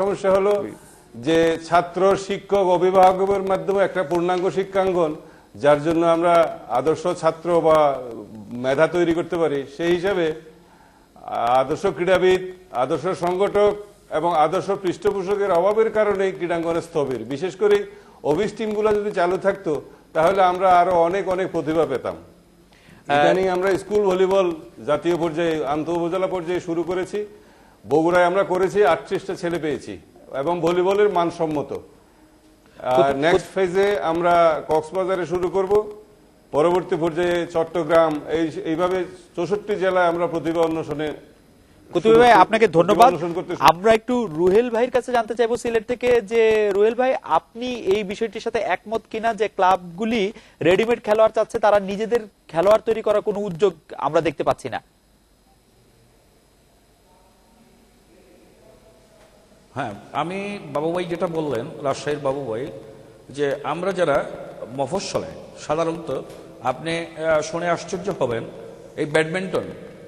সমস্যা হলো যে ছাত্র শিক্ষক অভিভাবকের মাধ্যমে একটা পূর্ণাঙ্গ শিক্ষাঙ্গন যার জন্য আমরা আদর্শ ছাত্র বা মেধা তৈরি করতে পারি সেই হিসাবে আদর্শ ক্রীড়াবিদ, আদর্শ সংগঠক এবং আদর্শ পৃষ্ঠপোষকের অভাবের কারণে ক্রীড়াঙ্গনের স্থবির। বিশেষ করে অফিস টিমগুলো যদি চালু থাকতো তাহলে আমরা আরো অনেক অনেক প্রতিভা পেতাম। ইদানিং আমরা স্কুল ভলিবল জাতীয় পর্যায়ে, আন্তঃ উপজেলা পর্যায়ে শুরু করেছি। বগুড়ায় আমরা করেছি, 38টা ছেলে পেয়েছি এবং ভলিবলের মানসম্মত। নেক্সট ফেজে আমরা কক্সবাজারে শুরু করব, পরবর্তী পর্যায়ে চট্টগ্রাম, এইভাবে 64 জেলায় আমরা প্রতিভা অন্বেষণে। কুতুবী ভাই আপনাকে ধন্যবাদ। আমরা একটু রুহেল ভাইয়ের কাছে জানতে চাইবো সিলেট থেকে, যে রুহেল ভাই আপনি এই বিষয়টির সাথে একমত কিনা যে ক্লাবগুলি রেডিমেড খেলোয়াড় চাচ্ছে, তারা নিজেদের খেলোয়াড় তৈরি করার কোনো উদ্যোগ আমরা দেখতে পাচ্ছি না। হ্যাঁ, আমি বাবুভাই যেটা বললেন, রাজশাহীর বাবুভাই, যে আমরা যারা মফস্বলে সাধারণত আপনি শুনে আশ্চর্য হবেন, এই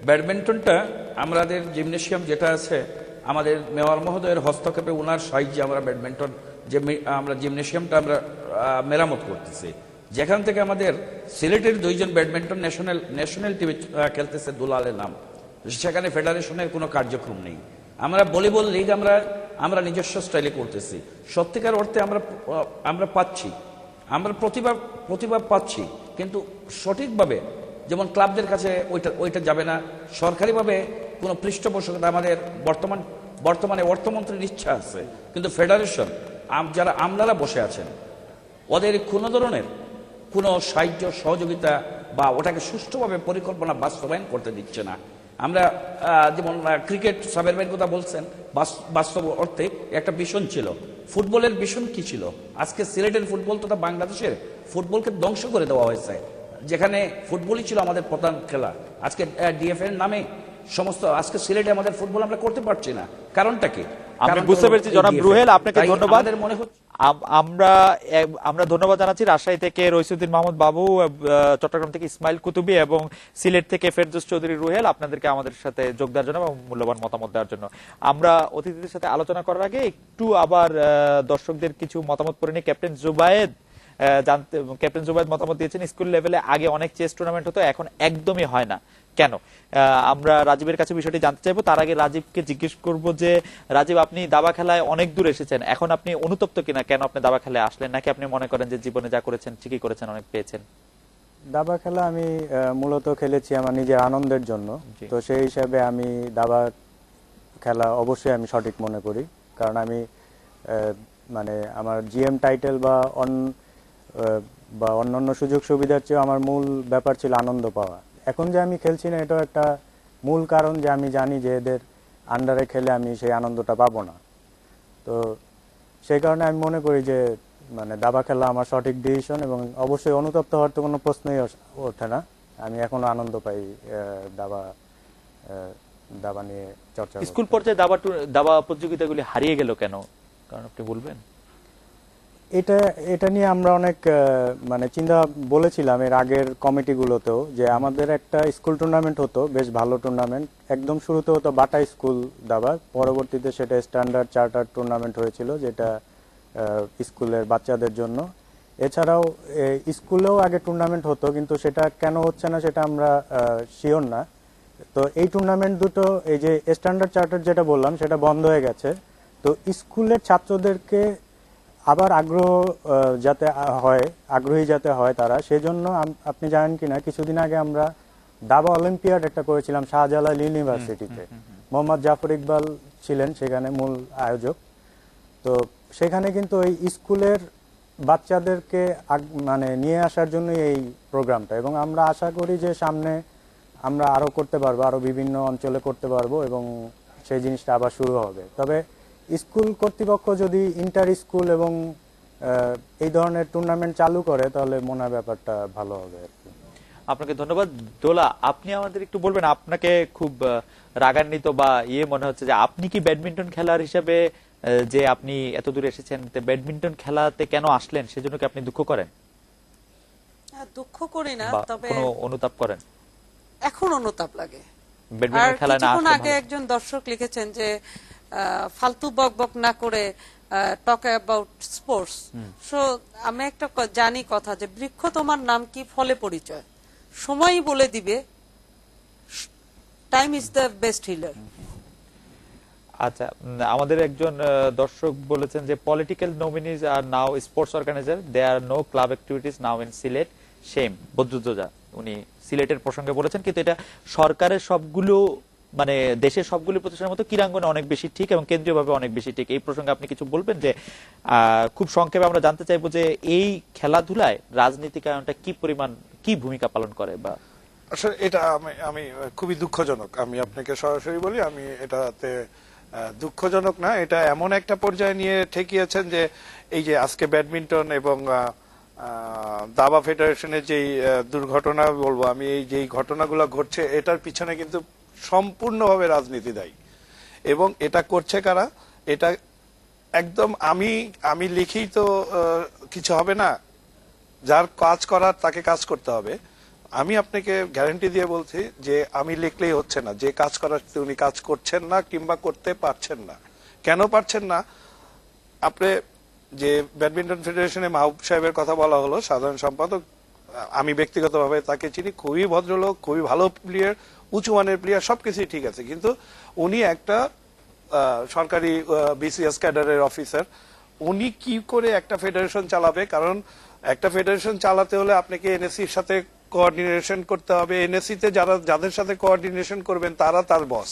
ব্যাডমিন্টনটা আমাদের জিমনেশিয়াম যেটা আছে, আমাদের মেয়র মহোদয়ের হস্তক্ষেপে ওনার সাহায্যে আমরা আমরা জিমনেশিয়ামটা আমরা মেরামত করতেছি, যেখান থেকে আমাদের সিলেটের 2 জন ব্যাডমিন্টন ন্যাশনাল টিমে খেলতেছে দুলালের নাম। সেখানে ফেডারেশনের কোনো কার্যক্রম নেই। আমরা ভলিবল লিগ আমরা নিজস্ব স্টাইলে করতেছি। সত্যিকার অর্থে আমরা পাচ্ছি, আমরা প্রতিভা পাচ্ছি, কিন্তু সঠিকভাবে যেমন ক্লাবদের কাছে ওইটা যাবে না। সরকারিভাবে কোনো পৃষ্ঠপোষকতা আমাদের বর্তমানে অর্থমন্ত্রীর ইচ্ছা আছে, কিন্তু ফেডারেশন যারা আমলারা বসে আছেন ওদের কোনো ধরনের কোনো সাহায্য সহযোগিতা বা ওটাকে সুষ্ঠুভাবে পরিকল্পনা বাস্তবায়ন করতে দিচ্ছে না। আমরা যেমন ক্রিকেট, সাবের ভাইয়ের কথা বলছেন, বাস্তব অর্থে একটা ভিশন ছিল। ফুটবলের ভিশন কি ছিল? আজকে সিলেটের ফুটবল তথা বাংলাদেশের ফুটবলকে ধ্বংস করে দেওয়া হয়েছে, যেখানে ফুটবলই ছিল আমাদের প্রধান খেলা। আজকে ডিএফ এর নামে সমস্ত, আজকে সিলেটে আমাদের ফুটবল আমরা করতে পারছি না। কারণটা কি? আমি বুঝতে পেরেছি জনাব রুহেল, আপনাকে ধন্যবাদ। আমরা ধন্যবাদ জানাচ্ছি রাজশাহী থেকে রইসুদ্দিন মাহমুদ বাবু, চট্টগ্রাম থেকে ইসমাইল কুতুবী এবং সিলেট থেকে ফেরদৌস চৌধুরী রুহেল, আপনাদেরকে আমাদের সাথে যোগ দেওয়ার জন্য এবং মূল্যবান মতামত দেওয়ার জন্য। আমরা অতিথিদের সাথে আলোচনা করার আগে একটু আবার দর্শকদের কিছু মতামত পড়ে নিই। ক্যাপ্টেন জুবায়েদ মতামত দিয়েছেন, স্কুল লেভেলে আগে অনেক চেস টুর্নামেন্ট হতো, এখন একদমই হয় না, কেন? আমরা রাজীবের কাছে বিষয়টি জানতে চাইবো। তার আগে রাজীবকে জিজ্ঞেস করব যে রাজীব, আপনি দাবা খেলায় অনেক দূর এসেছেন, এখন আপনি অনুতপ্ত কিনা? কেন আপনি দাবা খেলায় আসলেন? নাকি আপনি মনে করেন যে জীবনে যা করেছেন ঠিকই করেছেন, অনেক পেয়েছেন? দাবা খেলা আমি মূলত খেলেছি আমার নিজের আনন্দের জন্য। তো সেই হিসাবে আমি দাবা খেলা অবশ্যই আমি সঠিক মনে করি, কারণ আমি মানে আমার জিএম টাইটেল বা অন্যান্য সুযোগ সুবিধার চেয়ে আমার মূল ব্যাপার ছিল আনন্দ পাওয়া। এখন যে আমি খেলছি না, এটাও একটা মূল কারণ যে আমি জানি যে এদের আন্ডারে খেলে আমি সেই আনন্দটা পাবো না। তো সেই কারণে আমি মনে করি যে মানে দাবা খেলা আমার সঠিক ডিসিশন, এবং অবশ্যই অনুতপ্ত হওয়ার তো কোনো প্রশ্নই ওঠে না। আমি এখনো আনন্দ পাই দাবা নিয়ে চর্চা। স্কুল পর্যায়ে দাবা প্রতিযোগিতাগুলি হারিয়ে গেল কেন? কারণ আপনি বলবেন। এটা নিয়ে আমরা অনেক মানে চিন্তা বলেছিলাম এর আগের কমিটিগুলোতেও, যে আমাদের একটা স্কুল টুর্নামেন্ট হতো, বেশ ভালো টুর্নামেন্ট। একদম শুরুতে হতো বাটা স্কুল দাবা, পরবর্তীতে সেটা স্ট্যান্ডার্ড চার্টার টুর্নামেন্ট হয়েছিল, যেটা স্কুলের বাচ্চাদের জন্য। এছাড়াও স্কুলেও আগে টুর্নামেন্ট হতো, কিন্তু সেটা কেন হচ্ছে না সেটা আমরা শিওর না। তো এই টুর্নামেন্ট দুটো, এই যে স্ট্যান্ডার্ড চার্টার যেটা বললাম, সেটা বন্ধ হয়ে গেছে। তো স্কুলের ছাত্রদেরকে আবার আগ্রহী যাতে হয় তারা, সেজন্য আপনি জানেন কিনা, কিছুদিন আগে আমরা দাবা অলিম্পিয়াড একটা করেছিলাম শাহজালাল ইউনিভার্সিটিতে। মোহাম্মদ জাফর ইকবাল ছিলেন সেখানে মূল আয়োজক। তো সেখানে কিন্তু ওই স্কুলের বাচ্চাদেরকে মানে নিয়ে আসার জন্য এই প্রোগ্রামটা, এবং আমরা আশা করি যে সামনে আমরা আরো করতে পারবো, আরো বিভিন্ন অঞ্চলে করতে পারবো, এবং সেই জিনিসটা আবার শুরু হবে। তবে স্কুল কর্তৃপক্ষ যদি ইন্টার স্কুল এবং এই ধরনের টুর্নামেন্ট চালু করে, তাহলে মনে হয় ব্যাপারটা ভালো হবে আর কি। আপনাকে ধন্যবাদ। দোলা, আপনি আমাদের একটু বলবেন, আপনাকে খুব রাগান্বিত বা মনে হচ্ছে যে আপনি কি ব্যাডমিন্টন খেলার হিসেবে যে আপনি এত দূরে এসেছেন, ব্যাডমিন্টন খেলাতে কেন আসলেন সেজন্য কি আপনি দুঃখ করেন? দুঃখ করি না, তবে কোনো অনুতাপ করেন? এখন অনুতাপ লাগে। ব্যাডমিন্টন খেলা না আসলে আগে একজন দর্শক লিখেছেন যে ফালতু বকবক না করে টক অ্যাবাউট স্পোর্টস। সো আমি একটা জানি কথা যে বৃক্ষ তোমার নাম কি, ফলে পরিচয়, সময়ই বলে দিবে। Time is the best healer. আচ্ছা, আমাদের একজন দর্শক বলেছেন যে political nominees are now sports organizer, they are no club activities now in Sylhet, same Badruddoza. উনি সিলেটের প্রসঙ্গে বলেছেন, কিন্তু এটা সরকারের সবগুলো মানে দেশের সবগুলো প্রতিষ্ঠানের মতো ক্রীড়াঙ্গনে অনেক বেশি ঠিক এবং কেন্দ্রীয়ভাবে অনেক বেশি ঠিক। এই প্রসঙ্গে আপনি কিছু বলবেন যে খুব সংক্ষেপে আমরা জানতে চাইবো যে এই খেলাধুলায় রাজনীতিকায়নটা কি পরিমাণ কি ভূমিকা পালন করে? বা আসলে এটা আমি খুবই দুঃখজনক, আমি আপনাকে সরাসরি বলি, আমি এটাতে দুঃখজনক না, এটা এমন একটা পর্যায়ে নিয়ে ঠেকিয়েছেন যে এই যে আজকে ব্যাডমিন্টন এবং দাবা ফেডারেশনের যেই দুর্ঘটনা বলবো আমি, এই যেই ঘটনাগুলো ঘটছে এটার পিছনে কিন্তু সম্পূর্ণভাবে রাজনীতি দায়ী। এবং এটা করছে কারা? এটা একদম আমি লিখি তো কিছু হবে না, যার কাজ করার তাকে কাজ করতে হবে। আমি আপনাকে গ্যারান্টি দিয়ে বলছি যে আমি লিখলেই হচ্ছে না, যে কাজ করার উনি কাজ করছেন না কিংবা করতে পারছেন না। কেন পারছেন না? আপনি যে ব্যাডমিন্টন ফেডারেশনে মাহবুব সাহেবের কথা বলা হলো, সাধারণ সম্পাদক, আমি ব্যক্তিগতভাবে তাকে চিনি, খুবই ভদ্রলোক, খুবই ভালো প্লেয়ার, উঁচু মানের প্লেয়ার, সবকিছুই ঠিক আছে, কিন্তু উনি একটা সরকারি বিসিএস ক্যাডারের অফিসার। উনি কি করে একটা ফেডারেশন চালাবে? কারণ একটা ফেডারেশন চালাতে হলে আপনাকে এনএসসির সাথে কোঅর্ডিনেশন করতে হবে, এনএসসি তে যাদের সাথে কোঅর্ডিনেশন করবেন তারা তার বস।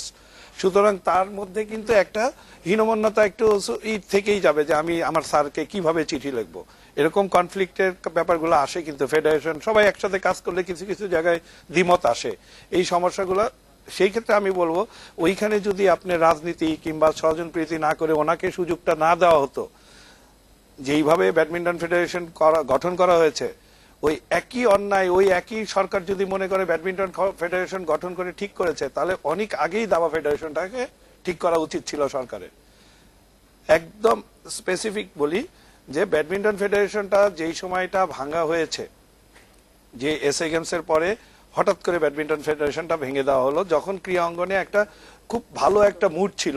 সুতরাং তার মধ্যে কিন্তু একটা হীনমন্যতা একটু থেকেই যাবে যে আমি আমার স্যারকে কিভাবে চিঠি লিখবো, এরকম কনফ্লিক্টের ব্যাপারগুলো আসে। কিন্তু ফেডারেশন সবাই একসাথে কাজ করলে কিছু কিছু জায়গায় দ্বিমত আসে, এই সমস্যাগুলো। সেই ক্ষেত্রে আমি বলবো ওইখানে যদি আপনি রাজনীতি কিংবা স্বজনপ্রীতি না করে ওনাকে সুযোগটা না দেওয়া হতো, যেইভাবে ব্যাডমিন্টন ফেডারেশন গঠন করা হয়েছে, ওই একই অন্যায় ওই একই সরকার যদি মনে করে ব্যাডমিন্টন ফেডারেশন গঠন করে ঠিক করেছে, তাহলে অনেক আগেই দাবা ফেডারেশনটাকে ঠিক করা উচিত ছিল সরকারের। একদম স্পেসিফিক বলি যে ব্যাডমিন্টন ফেডারেশনটা যেই সময়টা ভাঙা হয়েছে, যে এসএ গেমস এর পরে হঠাৎ করে ব্যাডমিন্টন ফেডারেশনটা ভেঙে দেওয়া হলো, যখন ক্রীড়া অঙ্গনে একটা খুব ভালো একটা মুড ছিল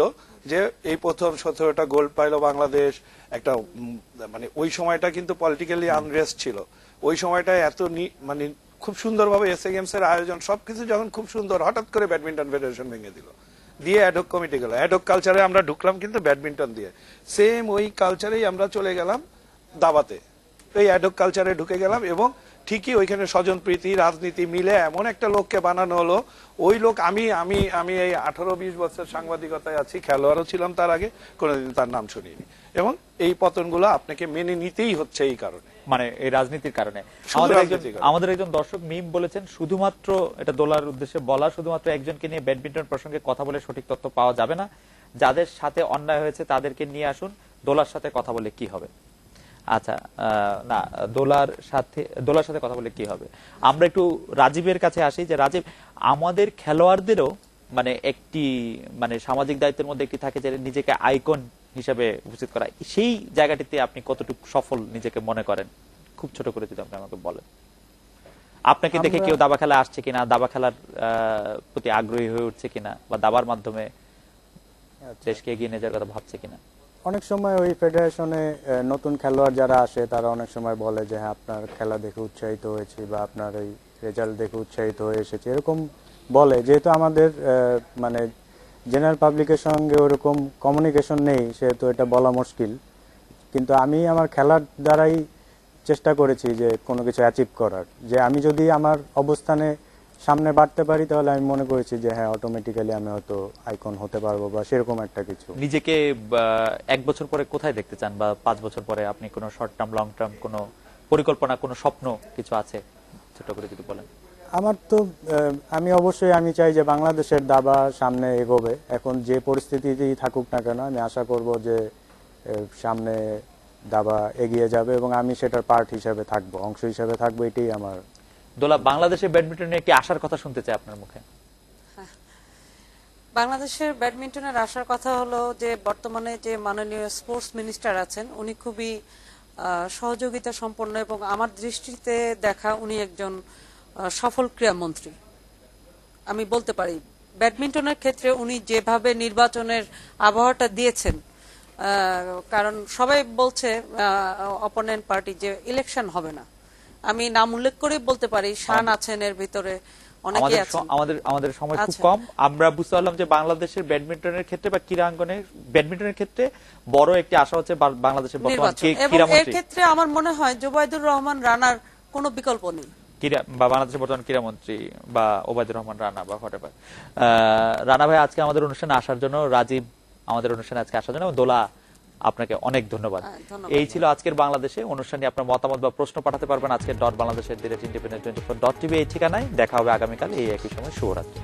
যে এই প্রথম 17টা গোল্ড পাইলো বাংলাদেশ, একটা মানে ওই সময়টা কিন্তু পলিটিক্যালি আনরেস্ট ছিল। ওই সময়টা এত মানে খুব সুন্দরভাবে এসএ গেমস এর আয়োজন সবকিছু যখন খুব সুন্দর, হঠাৎ করে ব্যাডমিন্টন ফেডারেশন ভেঙে দিল, দিয়ে অ্যাডহক কমিটি গেল। অ্যাডহক কালচারে আমরা ঢুকলাম কিন্তু ব্যাডমিন্টন দিয়ে, সেম ওই কালচারেই আমরা চলে গেলাম দাবাতে, এই অ্যাডহক কালচারে ঢুকে গেলাম। এবং ঠিকই ওইখানে স্বজনপ্রীতি রাজনীতি মিলে এমন একটা লোককে বানানো হলো, ওই লোক আমি আমি আমি এই 18-20 বছর সাংবাদিকতায় আছি, খেলোয়াড়ও ছিলাম তার আগে, কোনোদিন তার নাম শুনিনি। এবং এই পতনগুলো আপনাকে মেনে নিতেই হচ্ছে এই কারণে, মানে এই রাজনীতির কারণে। শুধু রাজনীতির কারণে। আমাদের একজন দর্শক মিম বলেছেন, শুধুমাত্র এটা দোলার উদ্দেশ্যে বলা, শুধুমাত্র একজনকে নিয়ে ব্যাডমিন্টন প্রসঙ্গে কথা বলে সঠিক তথ্য পাওয়া যাবে না, যাদের সাথে অন্যায় হয়েছে তাদেরকে নিয়ে আসুন, দোলার সাথে কথা বলে কি হবে? আচ্ছা, না, দোলার সাথে কথা বলে কি হবে? আমরা একটু রাজীবের কাছে আসি, যে রাজীব, আমাদের খেলোয়াড়দেরও মানে একটি মানে সামাজিক দায়িত্বের মধ্যে একটি থাকে যে নিজেকে আইকন হিসেবে উপস্থিত করা, সেই জায়গাটিতে আপনি কতটুকু সফল নিজেকে মনে করেন? খুব ছোট করে যদি আপনি আমাকে বলেন, আপনাকে দেখে কেউ দাবা খেলা আসছে কিনা, দাবা খেলার প্রতি আগ্রহী হয়ে উঠছে কিনা, বা দাবার মাধ্যমে দেশকে এগিয়ে নিয়ে যাওয়ার কথা ভাবছে কিনা? অনেক সময় ওই ফেডারেশনে নতুন খেলোয়াড় যারা আসে তারা অনেক সময় বলে যে হ্যাঁ আপনার খেলা দেখে উৎসাহিত হয়েছি বা আপনার এই রেজাল্ট দেখে উৎসাহিত হয়ে এসেছি, এরকম বলে। যেহেতু আমাদের মানে জেনারেল পাবলিকের সঙ্গে ওরকম কমিউনিকেশন নেই, সেহেতু এটা বলা মুশকিল। কিন্তু আমি আমার খেলার দ্বারাই চেষ্টা করেছি যে কোনো কিছু অ্যাচিভ করার, যে আমি যদি আমার অবস্থানে সামনে বাড়তে পারি তাহলে আমি মনে করেছি যে হ্যাঁ অটোমেটিক্যালি আমি হয়তো আইকন হতে পারবো বা সেরকম একটা কিছু। নিজেকে 1 বছর পরে কোথায় দেখতে চান, বা 5 বছর পরে আপনি কোনো শর্ট টার্ম লং টার্ম কোনো পরিকল্পনা, কোনো স্বপ্ন কিছু আছে? ছোট করে যদি বলেন। আমার তো আমি চাই যে বাংলাদেশের দাবা সামনে এগোবে। এখন যে পরিস্থিতিতেই থাকুক না কেন আমি আশা করব যে সামনে দাবা এগিয়ে যাবে এবং আমি সেটার পার্ট হিসেবে থাকবো, অংশ হিসেবে থাকবো, এটাই আমার। দোলা, বাংলাদেশের ব্যাডমিন্টনে একটি আশার কথা শুনতে চাই আপনার মুখে। বাংলাদেশের ব্যাডমিন্টনের আসার কথা হলো যে বর্তমানে যে মাননীয় স্পোর্টস মিনিস্টার আছেন উনি খুবই সহযোগিতা সম্পন্ন এবং আমার দৃষ্টিতে দেখা উনি একজন সফল ক্রীড়ামন্ত্রী, আমি বলতে পারি ব্যাডমিন্টনের ক্ষেত্রে উনি যেভাবে নির্বাচনের আবহাওয়াটা দিয়েছেন, কারণ সবাই বলছে অপোনেন্ট পার্টি যে ইলেকশন হবে না, আমি নাম উল্লেখ করে বলতে পারি, শান আছেন এর ভিতরে, অনেকেই আছেন। আমাদের সময় খুব আচ্ছা। কম, আমরা বুঝতে পারলাম যে বাংলাদেশের ব্যাডমিন্টনের ক্ষেত্রে বা ক্রীড়াঙ্গনে ব্যাডমিন্টনের ক্ষেত্রে বড় একটি আশা হচ্ছে বাংলাদেশের বর্তমান নির্বাচন, এবং এর ক্রীড়ামন্ত্রী ক্ষেত্রে আমার মনে হয় জুবাইদুর রহমান রানার কোনো বিকল্প নেই, বা বাংলাদেশের বর্তমান ক্রীড়ামন্ত্রী বা ওবায়দুর রহমান রানা বা হোয়াটএভার। রানা ভাই আজকে আমাদের অনুষ্ঠানে আসার জন্য, রাজীব আমাদের অনুষ্ঠানে আজকে আসার জন্য, এবং দোলা আপনাকে অনেক ধন্যবাদ। ধন্যবাদ। এই ছিল আজকের বাংলাদেশে অনুষ্ঠানে। আপনার মতামত বা প্রশ্ন পাঠাতে পারবেন আজকের বাংলাদেশের @independent24.tv এই ঠিকানায়। দেখা হবে আগামীকাল এই একই সময়। শুভরাত্রি।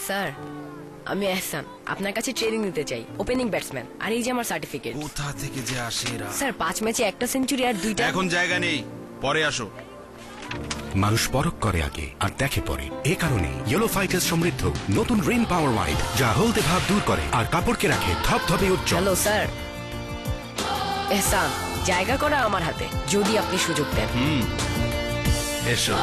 স্যার, আমি এহসান, আপনার কাছে ট্রেনিং নিতে চাই, ওপেনিং ব্যাটসম্যান। আর এই যে আমার সার্টিফিকেট। কোথা থেকে যে আসে এরা? স্যার 5 ম্যাচে 1টা সেঞ্চুরি আর 2টা। এখন জায়গা নেই, পরে আসো। মানুষ পরখ করে আগে আর দেখে পরে। এ কারণে ইয়েলো ফাইটার সমৃদ্ধ নতুন রেন পাওয়ার ওয়াইড, যা হলদে ভাব দূর করে আর কাপড়কে রাখে ধপধপে উজ্জ্বল। Hello sir. এহসান, জায়গা করা আমার হাতে, যদি আপনি সুযোগ দেন। এসো।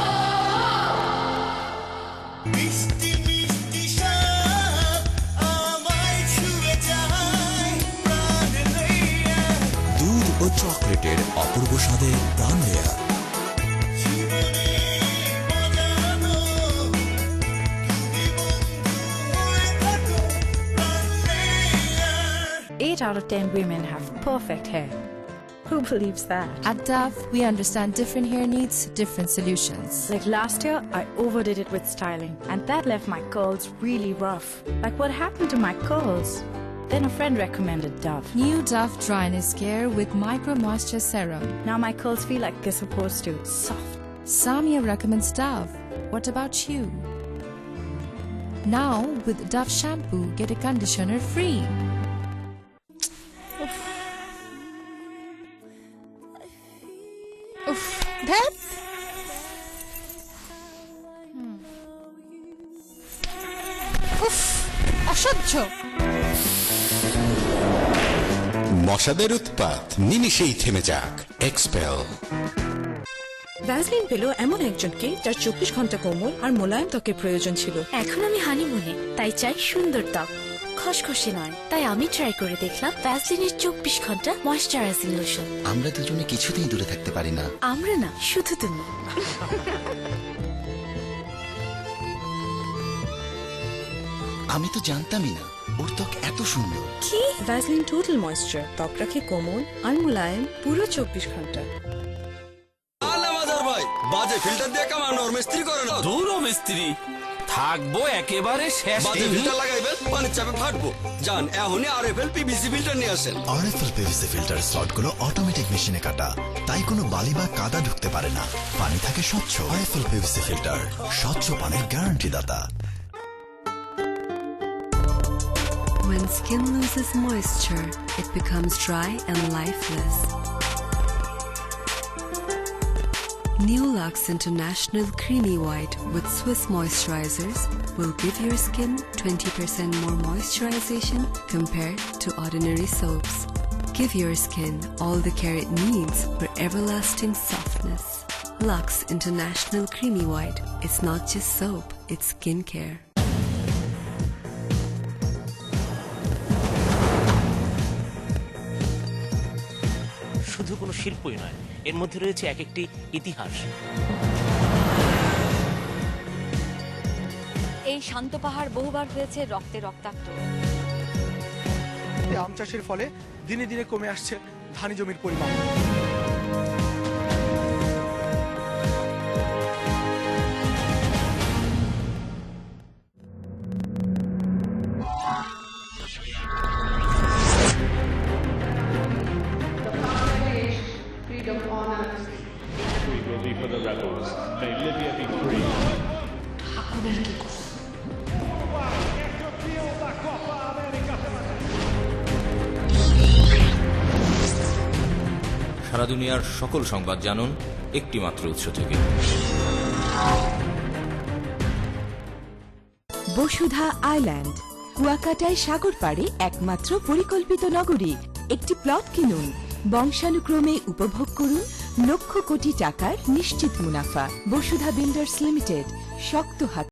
দুধ ও চকলেটের অপূর্ব স্বাদে প্রাণ নেয়া। 8 out of 10 women have perfect hair. Who believes that? At Dove, we understand different hair needs, different solutions. Like last year, I overdid it with styling, and that left my curls really rough. Like what happened to my curls? Then a friend recommended Dove. New Dove Dryness Care with Micro Moisture Serum. Now my curls feel like they're supposed to. Soft. Samia recommends Dove. What about you? Now, with Dove shampoo, get a conditioner free. Oof, that? Oof, অসহ্য। মশাদের উৎপাত নিমিষেই থেমে যাক। Expel. Vaseline পেল এমন একজনকে যার 24 ঘন্টা কোমল আর মোলায়েম ত্বকের প্রয়োজন ছিল। এখন আমি হানিমুনে, তাই চাই সুন্দর ত্বক, খসখসে নয়। তাই আমি ট্রাই করে দেখলাম ভ্যাসলিনের 24 ঘন্টা ময়শ্চারাইজিং লোশন। আমরা দুজনে কিছুতেই দূরে থাকতে পারি না। আমরা না, শুধু তুমি। আমি তো জানতামই না ওর ত্বক এত সুন্দর। কি? ভ্যাসলিন টোটাল ময়েশ্চার, ত্বক রাখে কোমল আর মোলায়েম পুরো 24 ঘন্টা। বাজে ফিল্টার দিয়ে কামানোর মিস্ত্রি করে না। দূর মিস্ত্রি থাকবো একেবারে শেষ। বাজে ফিল্টার লাগাইবেন, পানির চাপে ফাটবো। যান এখনই আরএফএল পিভিসি ফিল্টার নিয়ে আসেন। আরএফএল পিভিসি ফিল্টার স্লটগুলো অটোমেটিক মেশিনে কাটা, তাই কোনো বালি বা কাদা ঢুকতে পারে না। পানি থাকে স্বচ্ছ। আরএফএল পিভিসি ফিল্টার, স্বচ্ছ পানির guarantee data. When skin loses moisture, it becomes dry and lifeless. New Lux International Creamy White with Swiss moisturizers will give your skin 20% more moisturization compared to ordinary soaps. Give your skin all the care it needs for everlasting softness. Lux International Creamy White. It's not just soap, it's skincare. শুধু কোনো শিল্পই নয়, এর মধ্যে রয়েছে এক একটি ইতিহাস। এই শান্ত পাহাড় বহুবার হয়েছে রক্তে রক্তাক্ত। আম চাষের ফলে দিনে দিনে কমে আসছে ধানি জমির পরিমাণ। সারা দুনিয়ার সকল সংবাদ জানুন একটি মাত্র উৎস থেকে। বসুধা আইল্যান্ড, কুয়াকাটায় সাগর পাড়ে একমাত্র পরিকল্পিত নগরী। একটি প্লট কিনুন, বংশানুক্রমে উপভোগ করুন লক্ষ কোটি টাকার নিশ্চিত মুনাফা। বসুধা বিল্ডার্স লিমিটেড, শক্ত হাত।